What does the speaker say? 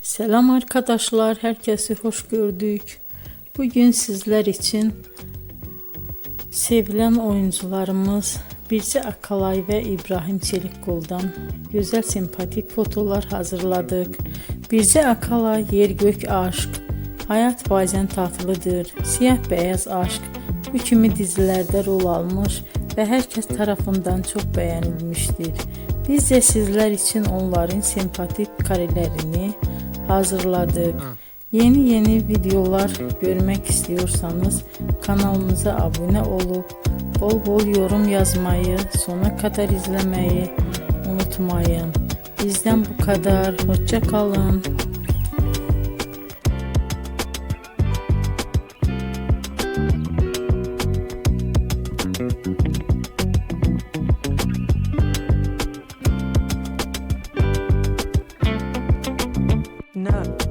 Selam arkadaşlar, herkesi hoş gördük. Bugün sizler için sevilen oyuncularımız Birce Akalay ve İbrahim Çelikkol'dan güzel sempatik fotolar hazırladık. Birce Akalay, Yer Gök Aşk, Hayat Bazen Tatlıdır, Siyah Beyaz Aşk bu kimi dizilerde rol almış ve herkes tarafından çok beğenilmiştir. Biz de sizler için onların sempatik karelerini hazırladık. Yeni videolar görmek istiyorsanız kanalımıza abone olup bol bol yorum yazmayı, sona kadar izlemeyi unutmayın. Bizden bu kadar. Hoşça kalın. No.